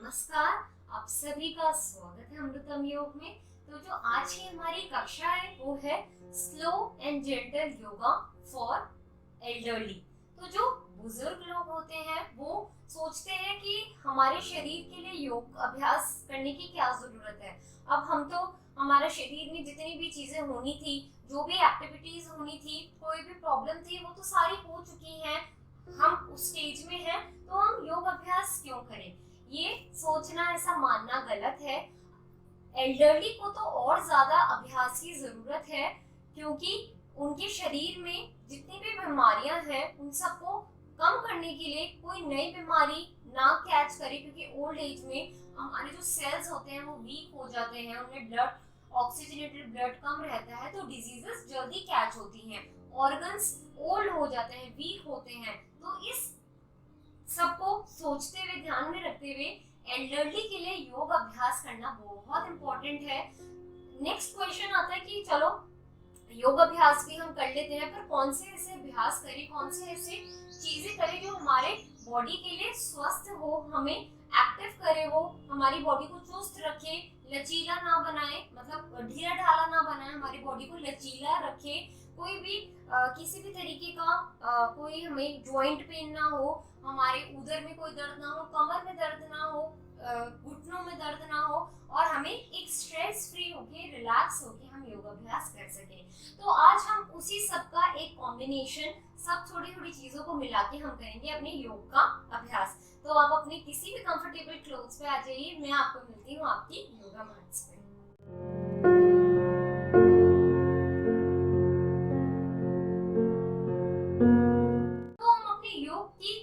नमस्कार, आप सभी का स्वागत है अमृतम योग में। तो जो आज की हमारी कक्षा है वो है slow and gentle yoga for elderly. तो जो बुजुर्ग लोग होते हैं वो सोचते हैं कि हमारे शरीर के लिए योग अभ्यास करने की क्या जरूरत है। अब हम तो हमारा शरीर में जितनी भी चीजें होनी थी, जो भी एक्टिविटीज होनी थी, कोई भी प्रॉब्लम थी, वो तो सारी हो चुकी हैं। हम उस स्टेज में हैं, तो हम योग अभ्यास क्यों करें? ये सोचना, ऐसा मानना गलत है। एल्डरली को तो और ज्यादा अभ्यास की जरूरत है, क्योंकि उनके शरीर में जितनी भी बीमारियां हैं उन सबको कम करने के लिए कोई नई बीमारी ना कैच करे, क्योंकि ओल्ड एज में हमारे जो सेल्स होते हैं वो वीक हो जाते हैं, उनमें ब्लड ऑक्सीजनेटेड ब्लड कम रहता है, तो डिजीजेस जल्दी कैच होती हैं, ऑर्गन्स ओल्ड हो जाते हैं, वीक होते हैं। तो इस सबको सोचते हुए, ध्यान में रखते हुए एल्डरली के लिए योग अभ्यास करना बहुत इम्पोर्टेंट है। नेक्स्ट क्वेश्चन आता है कि चलो योग अभ्यास भी हम कर लेते हैं, पर कौन से ऐसे अभ्यास करें, कौन से ऐसे चीजें करें जो हमारे बॉडी के लिए स्वस्थ हो, हमें एक्टिव करे, वो हमारी बॉडी को चुस्त रखे, लचीला ना बनाए, मतलब ढीला ढाला ना बनाए, हमारी बॉडी को लचीला रखे। कोई भी किसी भी तरीके का कोई हमें जॉइंट पेन ना हो, हमारे उदर में कोई दर्द ना हो, कमर में दर्द ना हो, घुटनों में दर्द ना हो, और हमें एक स्ट्रेस फ्री होके, रिलैक्स होके हम योग अभ्यास कर सकें। तो आज हम उसी सब का एक कॉम्बिनेशन, सब थोड़ी थोड़ी चीजों को मिला के हम करेंगे अपने योग का अभ्यास। तो आप अपने किसी भी कंफर्टेबल क्लोथ्स पे आ जाइए, मैं आपको मिलती हूँ आपकी योगा मैट्स पे। तो हम अपने योग की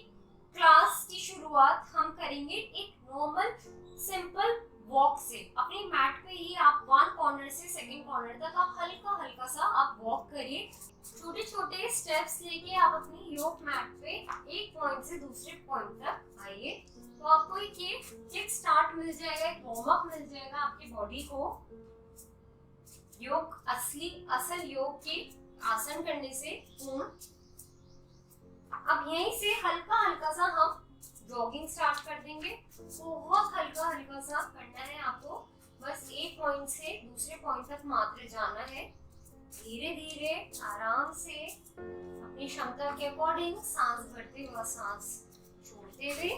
क्लास की शुरुआत हम करेंगे एक नॉर्मल सिंपल वॉक से। अपनी मैट पे ही आप वन कॉर्नर से सेकंड कॉर्नर तक आप हल्का हल्का सा आप वॉक करिए। छोटे छोटे स्टेप्स लेके आप अपनी योग मैट पे एक पॉइंट से दूसरे पॉइंट तक आइए। तो आपको एक ये किक स्टार्ट मिल जाएगा, एक वार्म अप मिल जाएगा आपकी बॉडी को योग असल योग के आसन करने से पूर्ण। अब यहीं से हल्का हल्का सा हम जॉगिंग स्टार्ट कर देंगे। बहुत हल्का हल्का सा करना है आपको, बस एक पॉइंट से दूसरे पॉइंट तक मात्र जाना है। धीरे धीरे आराम से अपनी क्षमता के अकॉर्डिंग सांस भरते हुए सांस छोड़ते हुए।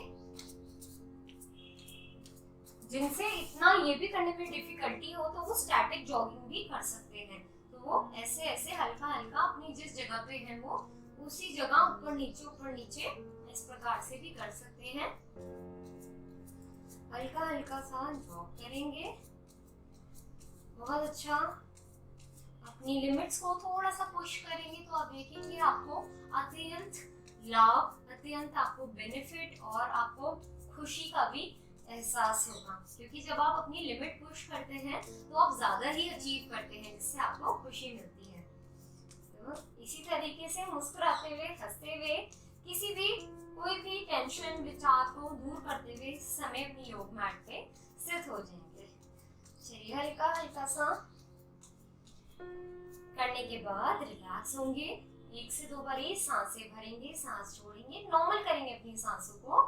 जिनसे इतना ये भी करने में डिफिकल्टी हो तो वो स्टैटिक जॉगिंग भी कर सकते हैं। तो वो ऐसे ऐसे हल्का हल्का अपनी जिस जगह पे है वो उसी जगह ऊपर नीचे इस प्रकार से भी कर सकते हैं। हल्का हल्का सा जॉग करेंगे। बहुत अच्छा। अपनी लिमिट्स को थोड़ा सा पुश करेंगे तो आप देखेंगे आपको अत्यंत लाभ, अत्यंत आपको बेनिफिट और आपको खुशी का भी एहसास होगा, क्योंकि जब आप अपनी लिमिट पुश करते हैं तो आप ज्यादा ही अचीव करते हैं, जिससे आपको खुशी मिलती है। तो इसी तरीके से मुस्कुराते हुए, हंसते हुए, किसी भी कोई भी टेंशन विचार को दूर करते हुए इस समय अपनी योग मैट पे स्थित हो जाएंगे। चलिए हल्का हल्का सा करने के बाद रिलैक्स होंगे। एक से दो बार सांसें भरेंगे, सांस छोड़ेंगे, नॉर्मल करेंगे अपनी सांसों को।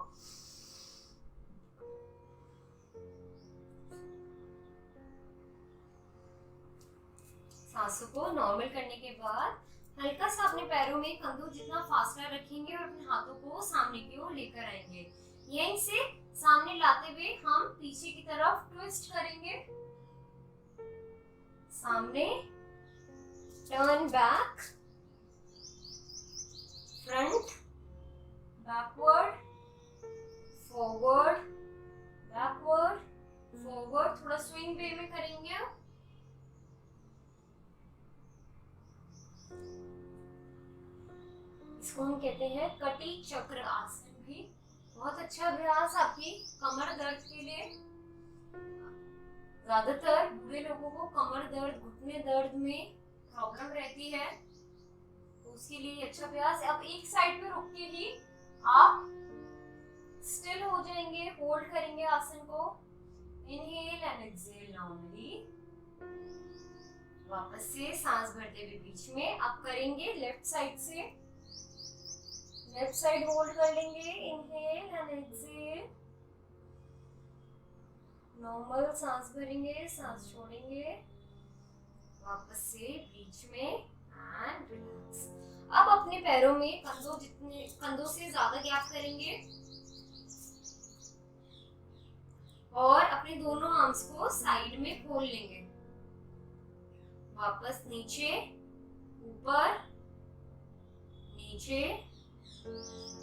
सांसों को नॉर्मल करने के बाद हल्का सा अपने पैरों में कंधों जितना फासला रखेंगे और अपने हाथों को सामने की ओर लेकर आएंगे। यहीं से सामने लाते हुए हम पीछे की तरफ ट्विस्ट करेंगे। सामने, turn back, front, backward, forward, backward, forward. थोड़ा स्विंग वे में करेंगे। इसको हम कहते हैं कटी चक्र आसन भी। बहुत अच्छा अभ्यास आपकी कमर दर्द के लिए। ज्यादातर बूढ़े लोगों को कमर दर्द, घुटने दर्द में प्रॉब्लम रहती है, तो उसके लिए अच्छा अभ्यास है। अब एक साइड पे रुक के ही आप स्टिल हो जाएंगे, होल्ड करेंगे आसन को। Inhale and exhale normally. वापस से सांस भरते हुए बीच में अब करेंगे लेफ्ट साइड से। लेफ्ट साइड होल्ड कर लेंगे, इनहेल एंड एक्सहेल। नॉर्मल सांस भरेंगे, सांस छोड़ेंगे, वापस से बीच में एंड रिलैक्स। अब अपने पैरों में कंधों से ज्यादा गैप करेंगे और अपने दोनों आर्म्स को साइड में खोल लेंगे। वापस नीचे, ऊपर, नीचे,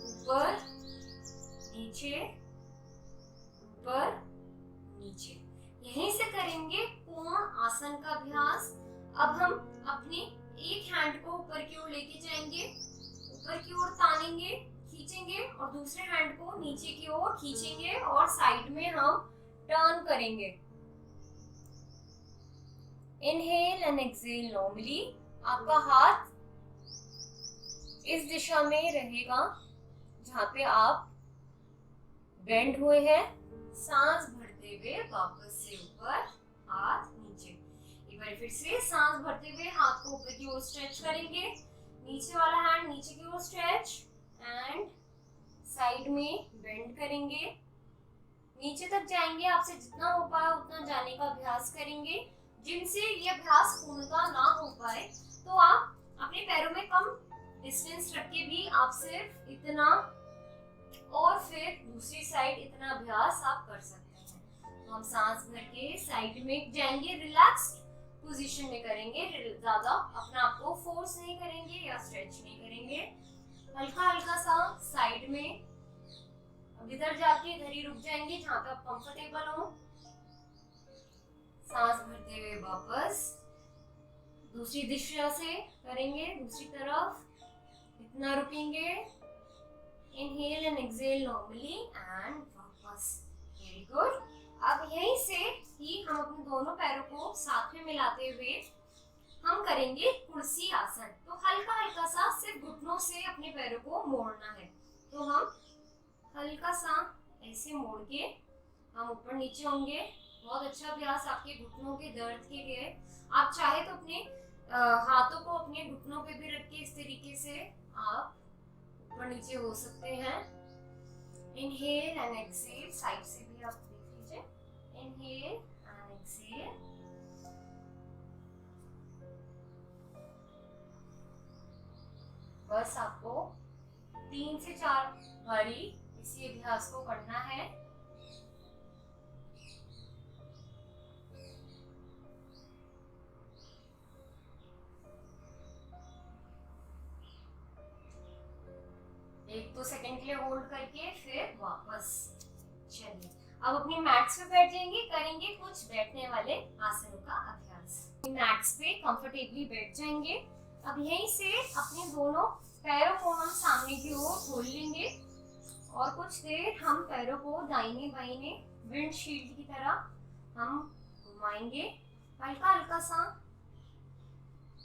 ऊपर, नीचे, ऊपर, नीचे। यहीं से करेंगे पूर्ण आसन का अभ्यास। अब हम अपने एक हैंड को ऊपर की ओर लेके जाएंगे, ऊपर की ओर तानेंगे, खींचेंगे और दूसरे हैंड को नीचे की ओर खींचेंगे और साइड में हम टर्न करेंगे। Inhale and exhale normally. आपका हाथ इस दिशा में रहेगा जहां पे आप बेंड हुए हैं। सांस भरते हुए वापस से ऊपर, हाथ नीचे। एक बार फिर से सांस भरते हुए हाथ को ऊपर की ओर स्ट्रेच करेंगे, नीचे वाला हैंड नीचे की ओर स्ट्रेच एंड साइड में बेंड करेंगे, नीचे तक जाएंगे। आपसे जितना हो पाए उतना जाने का अभ्यास करेंगे। जिनसे ये अभ्यास पूर्णतः ना हो पाए तो आप अपने पैरों में कम डिस्टेंस रख के भी आप सिर्फ इतना और फिर दूसरी साइड इतना अभ्यास आप कर सकते हैं। तो हम सांस भर के साइड में जाएंगे, रिलैक्स पोजीशन में करेंगे, ज्यादा अपने आप को फोर्स नहीं करेंगे या स्ट्रेच नहीं करेंगे। हल्का हल्का सा साइड में, अब इधर जाके इधर ही रुक जाएंगे जहां पे आप कंफर्टेबल हो। सांस भरते हुए वापस दूसरी दिशा से करेंगे, दूसरी तरफ इतना रुकेंगे। Inhale and exhale normally and वापस। Very good. अब यहीं से ही हम अपने दोनों पैरों को साथ में मिलाते हुए हम करेंगे कुर्सी आसन। तो हल्का हल्का सा सिर्फ घुटनों से अपने पैरों को मोड़ना है। तो हम हल्का सा ऐसे मोड़ के हम ऊपर नीचे होंगे। बहुत अच्छा अभ्यास आपके घुटनों के दर्द के लिए। आप चाहे तो अपने हाथों को अपने घुटनों पे भी रख के इस तरीके से आप ऊपर नीचे हो सकते हैं। इनहेल एंड एक्सहेल, साइड से भी आप देख लीजिए। इनहेल एंड एक्सहेल, बस आपको 3 से 4 बारी इसी अभ्यास को करना है। एक 2 सेकंड के लिए होल्ड करके फिर वापस। चलिए अब अपनी मैट्स पे बैठ जाएंगे, करेंगे कुछ बैठने वाले आसनों का अभ्यास। मैट्स पे कंफर्टेबली बैठ जाएंगे। अब यहीं से अपने दोनों पैरों को हम सामने की ओर खोल लेंगे और कुछ देर हम पैरों को दाहिने बाइने विंडशील्ड की तरह हम घुमाएंगे। हल्का हल्का सा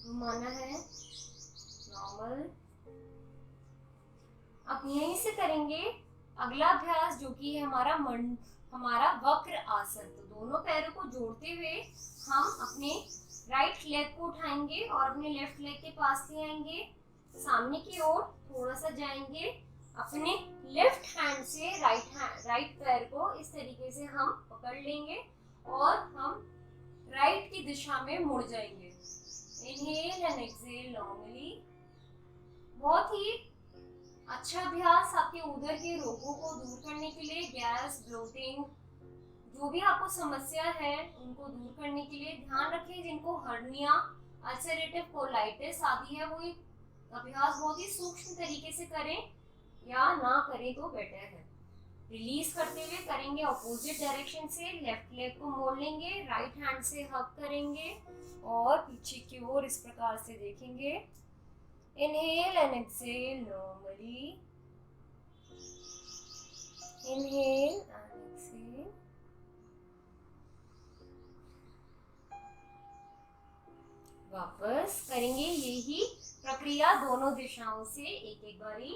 घुमाना है, नॉर्मल। अब यहीं से करेंगे अगला अभ्यास जो कि है हमारा वक्र आसन। तो दोनों पैरों को जोड़ते हुए हम अपने राइट लेग को उठाएंगे और अपने लेफ्ट लेग के पास ले आएंगे, सामने की ओर थोड़ा सा जाएंगे। अपने लेफ्ट हैंड से राइट पैर को इस तरीके से हम पकड़ लेंगे और हम राइट की दिशा में मुड़ जाएंगे। Inhale and exhale normally. बहुत ही अच्छा अभ्यास आपके उदर के रोगों को दूर करने के लिए, गैस, ब्लोटिंग, जो भी आपको समस्या है उनको दूर करने के लिए। ध्यान रखें जिनको हर्निया, अल्सरेटिव कोलाइटिस आदि है, वो अभ्यास बहुत ही सूक्ष्म तरीके से करें या ना करें तो बेटर है। रिलीज करते हुए करेंगे ऑपोजिट डायरेक्शन से। लेफ्ट लेग को मोड़ लेंगे, राइट हैंड से हग करेंगे और पीछे की ओर इस प्रकार से देखेंगे। Inhale and exhale normally. Inhale and exhale. वापस करेंगे यही प्रक्रिया दोनों दिशाओं से एक एक बारी।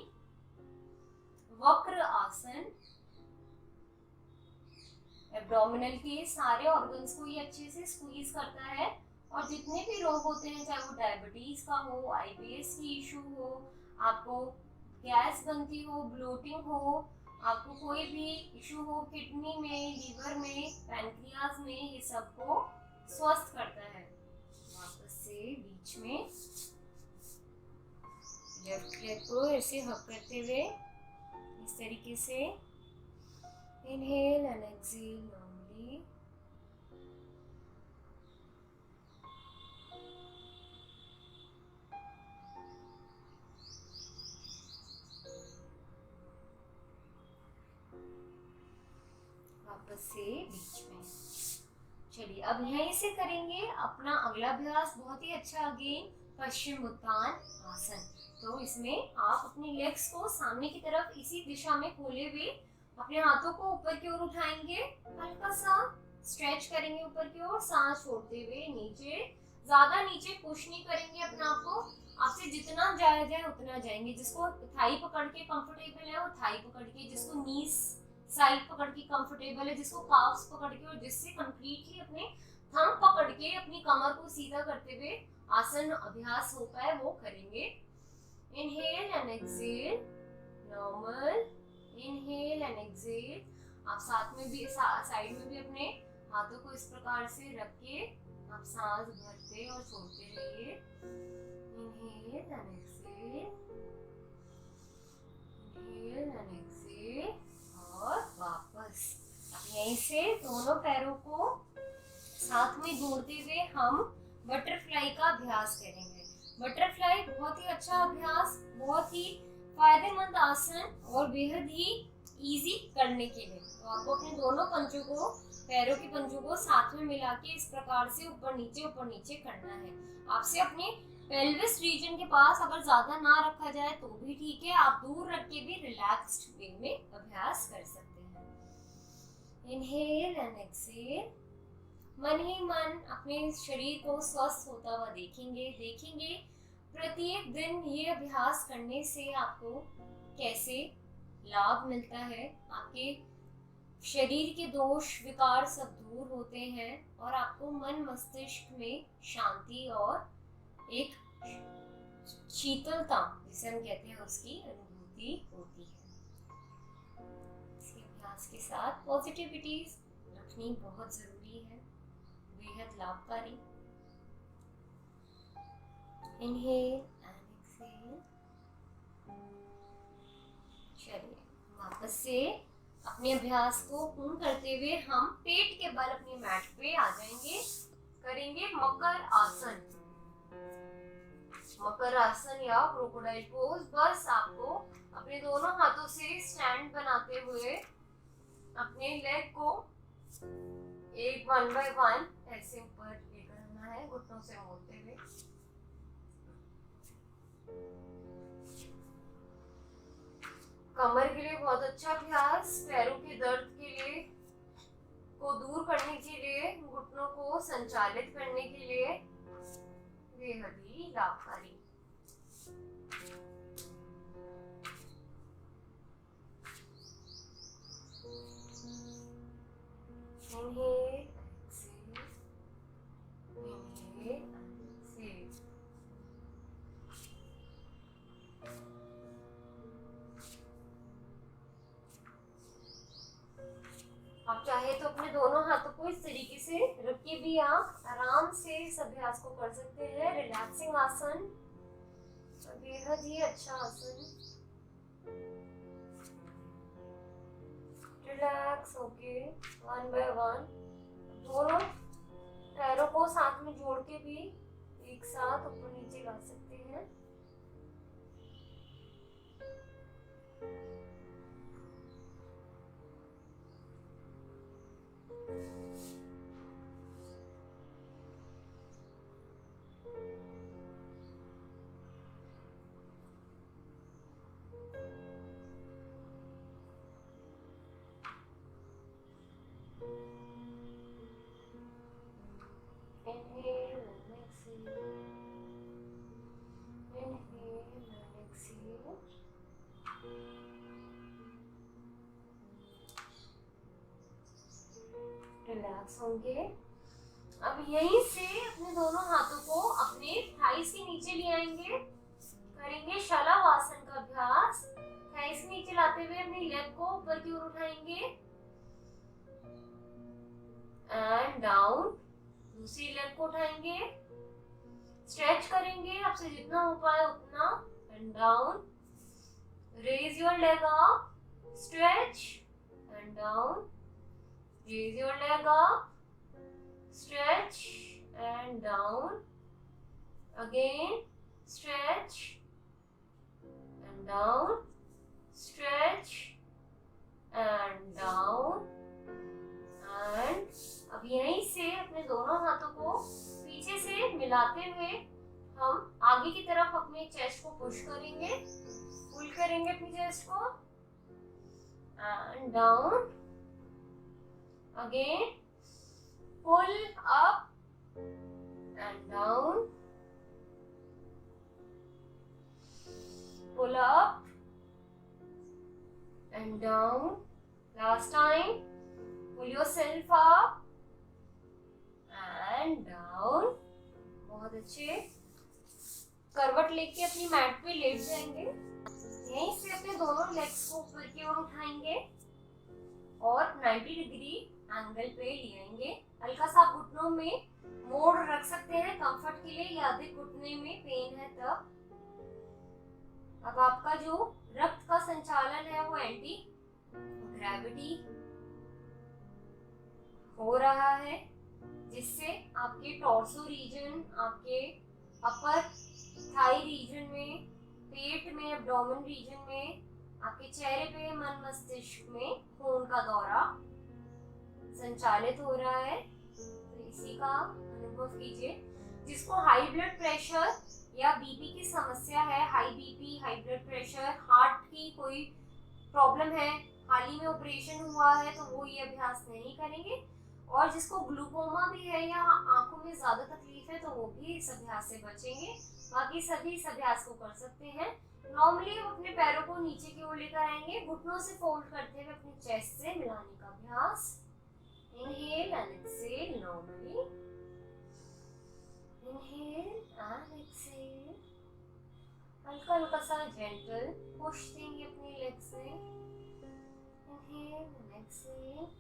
वक्र आसन एब्डोमिनल के सारे ऑर्गन्स को ये अच्छे से स्क्वीज करता है और जितने भी रोग होते हैं, चाहे वो डायबिटीज का हो, आईबीएस की इशू हो, आपको गैस बनती हो, ब्लोटिंग हो, आपको कोई भी इशू हो किडनी में, लीवर में, पैनक्रियाज में ये सबको स्वस्थ करता है। वापस से बीच में लेफ्ट लेग को ऐसे हक करते हुए इस तरीके से इनहेल एंड एक्सहेल नॉर्मली। वापस से बीच में। चलिए अब यहीं से करेंगे अपना अगला अभ्यास, बहुत ही अच्छा अगेन पश्चिम उत्तान आसन। तो इसमें आप अपनी लेग्स को सामने की तरफ इसी दिशा में खोले हुए अपने हाथों को ऊपर की ओर उठाएंगे, हल्का सा स्ट्रेच करेंगे ऊपर की ओर, सांस छोड़ते हुए नीचे, ज्यादा नीचे पुश नहीं करेंगे अपने आप को, आपसे जितना जाया जाए उतना जाएंगे। जिसको थाई पकड़ के कंफर्टेबल है वो थाई पकड़ के, जिसको नीज साइड पकड़ के कंफर्टेबल है, जिसको काफ्स पकड़ के, और जिससे कंप्लीटली अपने थंब पकड़ के अपनी कमर को सीधा करते हुए आसन अभ्यास होता है वो करेंगे। Inhale and exhale normal, inhale and exhale. आप साथ में भी साइड में भी अपने हाथों को इस प्रकार से रख के आप सांस भरते और छोड़ते रहिए। Inhale and exhale, inhale and exhale, और वापस। यहीं से दोनों पैरों को साथ में जोड़ते हुए हम बटरफ्लाई का अभ्यास करेंगे। बटरफ्लाई बहुत ही अच्छा अभ्यास, बहुत ही फायदेमंद आसन और बेहद ही इजी करने के लिए। तो आपको अपने दोनों पंजों को, पैरों के पंजों को साथ में मिला के इस प्रकार से ऊपर नीचे करना है। आपसे अपने पेल्विस रीजन के पास अगर ज्यादा ना रखा जाए तो भी ठीक है, आप दूर रख के भी रिलैक्स्ड वे में अभ्यास कर सकते हैं। Inhale and exhale. मन ही मन अपने शरीर को स्वस्थ होता हुआ देखेंगे प्रत्येक दिन ये अभ्यास करने से आपको कैसे लाभ मिलता है। आपके शरीर के दोष विकार सब दूर होते हैं और आपको मन मस्तिष्क में शांति और एक शीतलता, जिसे हम कहते हैं, उसकी अनुभूति होती है। इस अभ्यास के साथ पॉजिटिविटी रखनी बहुत जरूरी है, बेहद लाभकारी। Inhale and exhale. चलिए वापस से अपने अभ्यास को पूर्ण करते हुए हम पेट के बल अपने मैट पे आ जाएंगे। करेंगे मकर आसन। मकर आसन या क्रोकोडाइल पोज। बस आपको अपने दोनों हाथों से स्टैंड बनाते हुए अपने लेग को एक 1 बाय 1 ऐसे ऊपर लेकर आना है, घुटनों से मोड़ते हुए। कमर के लिए बहुत अच्छा अभ्यास, पैरों के दर्द के लिए को दूर करने के लिए, घुटनों को संचालित करने के लिए बेहद ही लाभकारी। Inhale, exhale, inhale, exhale. आप चाहे तो अपने दोनों हाथों को इस तरीके से रख के भी आप आराम से इस अभ्यास को कर सकते हैं। रिलैक्सिंग आसन, बेहद ही अच्छा आसन। रिलैक्स होके 1 बाय 1 दोनों पैरों को साथ में जोड़ के भी एक साथ ऊपर नीचे ला सकते हैं। Inhale and exhale. Inhale and exhale. Relax होंगे। अब यहीं से अपने दोनों हाथों को अपने थाइस के नीचे ले आएंगे। करेंगे शलभ आसन का अभ्यास। थाइस नीचे लाते हुए अपनी लेग को ऊपर की ओर उठाएंगे। And down. दूसरी लेग को उठाएंगे, स्ट्रेच करेंगे आपसे जितना हो पाए उतना, and down. Raise your leg up, stretch and down. Raise your leg up, stretch and down. Again, stretch and down, stretch and down. And अब यहीं से अपने दोनों हाथों को पीछे से मिलाते हुए हम आगे की तरफ अपने चेस्ट को पुश करेंगे, पुल करेंगे अपनी चेस्ट को, and down. Again, pull up and down, pull up and down. Last time, pull yourself up and down. बहुत अच्छे। करवट लेके अपनी मैट पे लेट जाएंगे, यहीं से अपने दोनों लेग्स को ऊपर की ओर उठाएंगे और 90 डिग्री एंगल पे ले आएंगे। हल्का सा घुटनों में मोड़ रख सकते हैं कंफर्ट के लिए, या अधिक घुटने में पेन है तब। अब आपका जो रक्त का संचालन है वो एंटी ग्रेविटी हो रहा है, जिससे आपके टॉर्सो रीजन, आपके अपर थाई रीजन में, पेट में, एब्डोमेन रीजन में, आपके चेहरे पे, मन मस्तिष्क में खून का दौरा संचालित हो रहा है। तो इसी का अनुभव कीजिए। जिसको हाई ब्लड प्रेशर या बीपी की समस्या है, high BP, high blood pressure, heart की कोई प्रॉब्लम है, हाल ही में ऑपरेशन हुआ है, तो वो ये अभ्यास नहीं करेंगे। और जिसको ग्लूकोमा भी है या आंखों में ज्यादा तकलीफ है, तो वो भी इस अभ्यास से बचेंगे। बाकी सभी इस अभ्यास को कर सकते हैं। नॉर्मली हम अपने पैरों को नीचे की ओर लेकर आएंगे, घुटनों से फोल्ड करते हुए अपनी चेस्ट से मिलाने का अभ्यास। Inhale and exhale normally. Inhale and exhale. हल्का हल्का सा gentle push देंगे अपनी लेग से। Inhale and exhale.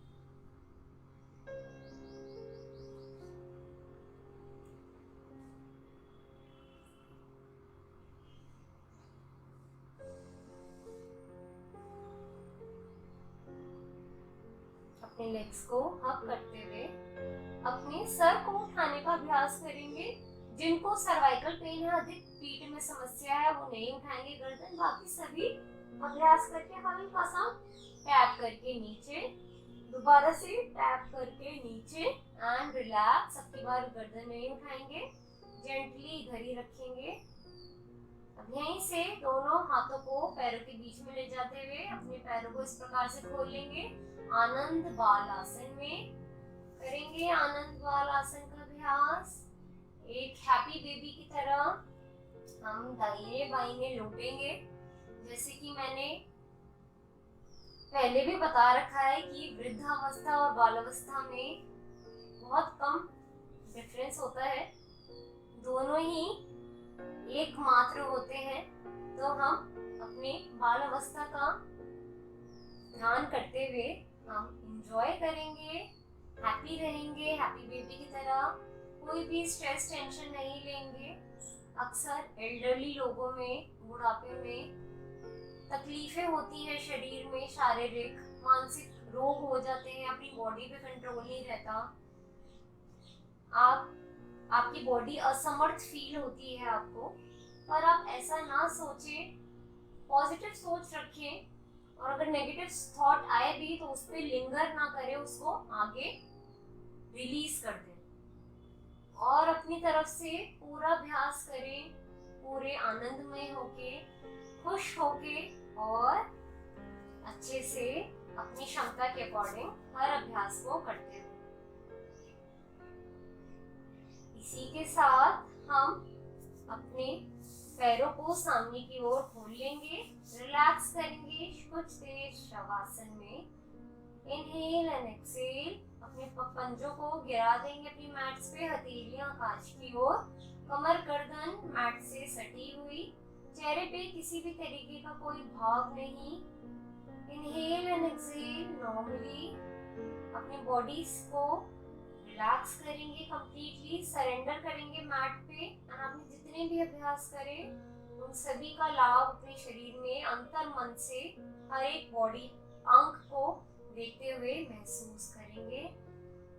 अपने लेग्स को हक करते हुए अपने सर को उठाने का अभ्यास करेंगे। जिनको सर्वाइकल पेन है, अधिक पीठ में समस्या है, वो नहीं उठाएंगे गर्दन। बाकी सभी अभ्यास करके हल्का सा टैप करके नीचे, दोबारा से टैप करके नीचे एंड रिलैक्स। अब की बार गर्दन नहीं उठाएंगे, जेंटली इधर ही रखेंगे। अब यहीं से दोनों हाथों को पैरों के बीच में ले जाते हुए अपने पैरों को इस प्रकार से खोल लेंगे। आनंद बाल आसन में करेंगे आनंद बाल आसन का अभ्यास। एक हैप्पी बेबी की तरह हम दाहिने बाइने लौटेंगे। जैसे कि मैंने पहले भी बता रखा है कि वृद्धावस्था और बालावस्था में बहुत कम डिफरेंस होता है, दोनों ही एक मात्र होते हैं। तो हम अपने बालावस्था का ध्यान करते हुए हम एंजॉय करेंगे, हैप्पी रहेंगे, हैप्पी बेबी की तरह। कोई भी स्ट्रेस टेंशन नहीं लेंगे। अक्सर एल्डरली लोगों में बुढ़ापे में तकलीफें होती हैं, शरीर में शारीरिक मानसिक रोग हो जाते हैं, अपनी बॉडी पे कंट्रोल नहीं रहता, आपकी बॉडी असमर्थ फील होती है आपको। पर आप ऐसा ना सोचें, पॉजिटिव सोच रखें, और अगर नेगेटिव थॉट आए भी तो उस पर लिंगर ना करें, उसको आगे रिलीज कर दें और अपनी तरफ से पूरा अभ्यास करें, पूरे आनंदमय होके, खुश होके और अच्छे से अपनी क्षमता के अकॉर्डिंग हर अभ्यास को करते हुए। इसी के साथ हम अपने पैरों को सामने की ओर खोल लेंगे, रिलैक्स करेंगे कुछ देर शवासन में। Inhale and exhale. अपने पंजों को गिरा देंगे अपनी मैट्स पे, हथेलियां कांच की ओर, कमर गर्दन मैट से सटी हुई, चेहरे पे किसी भी तरीके का कोई भाव नहीं। Inhale and exhale normally. अपनी बॉडीज को रिलैक्स करेंगे, कंप्लीटली सरेंडर करेंगे मैट पे। और आपने जितने भी अभ्यास करे उन सभी का लाभ अपने शरीर में अंतर मन से हर एक बॉडी अंग को देखते हुए महसूस करेंगे।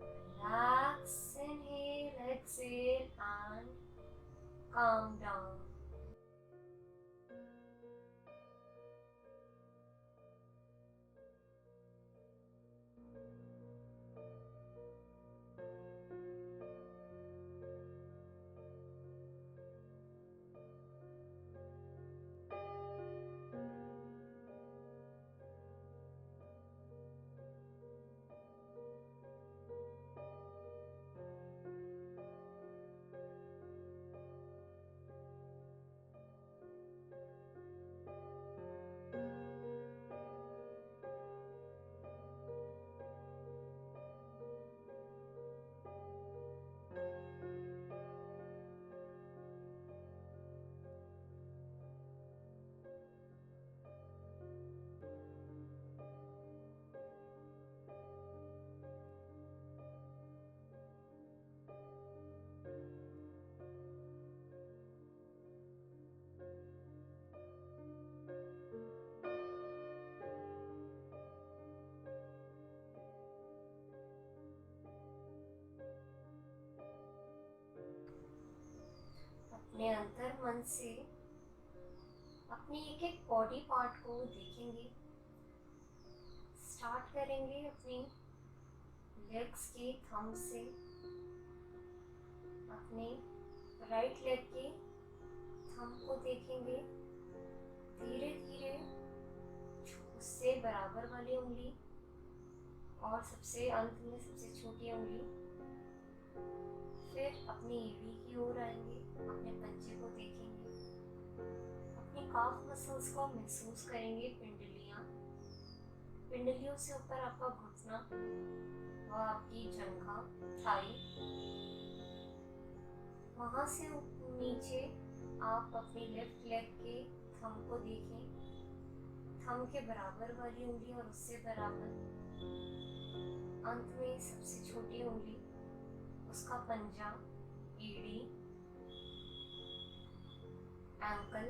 Relax, inhale, exhale and calm down. अपने अंतर मन से अपनी एक एक बॉडी पार्ट को देखेंगे। स्टार्ट करेंगे अपनी लेग्स के थंब से। अपने राइट लेग के थंब को देखेंगे। धीरे धीरे उससे बराबर वाली उंगली और सबसे अंत में सबसे छोटी उंगली। फिर अपनी एड़ी की ओर आएंगे, अपने पंजे को देखेंगे, अपनी काफ मसल्स को महसूस करेंगे। पिंडलियों से ऊपर आपका घुटना व आपकी जंघा, थाई। वहां से नीचे आप अपनी लेफ्ट लेग के थंब को देखें। थंब के बराबर वाली उंगली और उससे बराबर अंत में सबसे छोटी उंगली, उसका पंजा, एड़ी, एंकल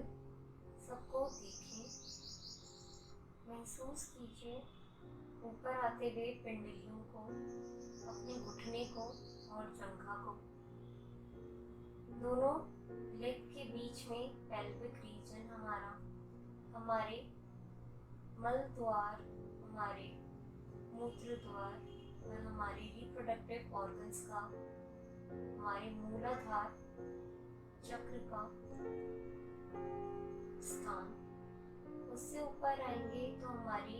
सबको देखें। महसूस कीजिए ऊपर आते हुए पिंडलियों को, अपने घुटने को और जंघा को। दोनों लेग के बीच में पेल्विक रीजन हमारे मल द्वार, हमारे मूत्र द्वार और हमारे रिप्रोडक्टिव ऑर्गन्स का, हमारे मूलाधार चक्र का स्थान। उससे ऊपर आएंगे तो हमारी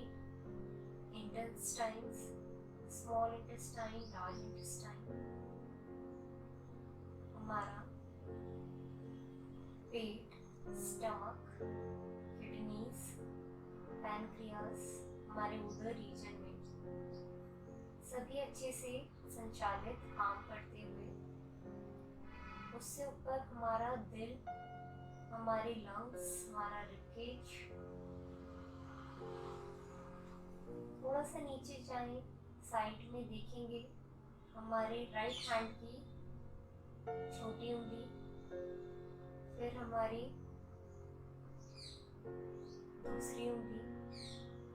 intestines, small intestine, large intestine, हमारा पेट, स्टमक, किडनीज, पैनक्रियास, हमारे उदर रीजन में सभी अच्छे से संचालित काम करते हुए। उससे ऊपर हमारा दिल, हमारे लंग्स, हमारा रिबकेज। थोड़ा सा नीचे जाएं, साइड में देखेंगे हमारे राइट हैंड की छोटी उंगली, फिर हमारी दूसरी उंगली,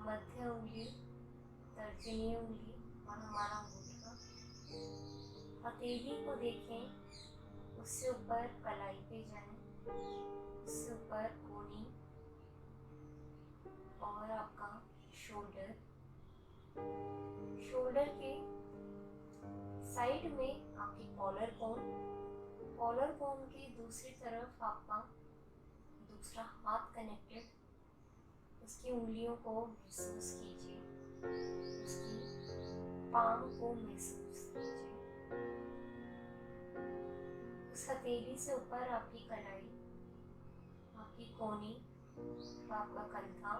मध्य उंगली, तर्जनी उंगली और हमारा अंगूठा। हथेली को देखें, उससे ऊपर कलाई पे जाएं, उससे ऊपर कोहनी और आपका शोल्डर। शोल्डर के साइड में आपकी कॉलर बोन की दूसरी तरफ आपका दूसरा हाथ कनेक्टेड, उसकी उंगलियों को महसूस कीजिए, उसकी पाम को महसूस कीजिए। उस हथेली से ऊपर आपकी कलाई, आपकी कोहनी, आपका कंधा,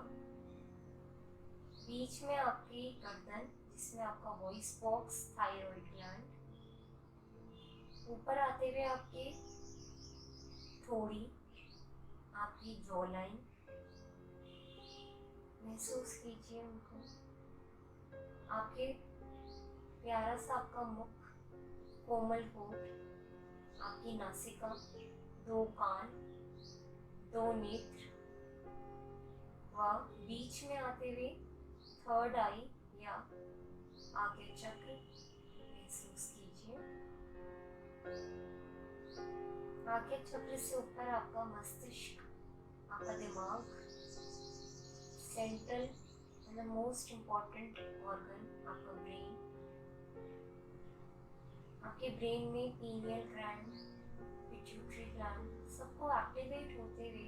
बीच में आपकी गर्दन जिसमें आपका वॉइस बॉक्स, थायराइड ग्लैंड, ऊपर आते हुए आपकी थोड़ी, आपकी जॉ लाइन महसूस कीजिए उनको। आपके प्यारा सा आपका मुख, कोमल होठ, आपकी नासिका, 2 कान, 2 नेत्र व बीच में आते हुए थर्ड आई या आगे चक्र महसूस कीजिए। आगे चक्र से ऊपर आपका मस्तिष्क, आपका दिमाग, central and the most important organ आपका ब्रेन। आपके ब्रेन में पीनियल ग्लैंड, पिट्यूटरी ग्लैंड सबको एक्टिवेट होते हुए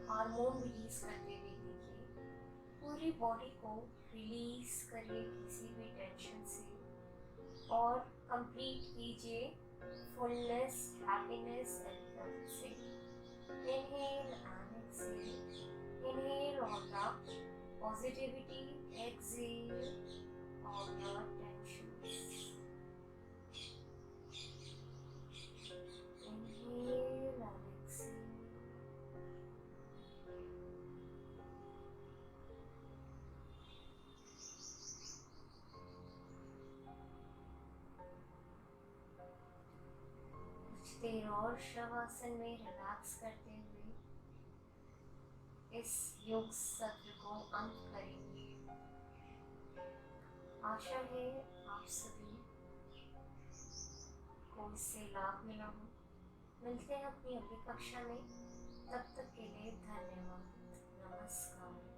हार्मोन रिलीज करते हुए देखिए। पूरी बॉडी को रिलीज करिए किसी भी टेंशन से और कंप्लीट कीजिए फुलनेस, हैप्पीनेस एंड हेल्थ से। Inhale and exhale. Inhale all the positivity, exhale all the tensions. Inhale and exhale. कुछ देर और शवासन में रिलैक्स करते हुए इस योग सत्र को अंत करेंगे। आशा है आप सभी को इससे लाभ मिला हो। मिलते हैं अपनी अगली कक्षा में, तब तक के लिए धन्यवाद। नमस्कार।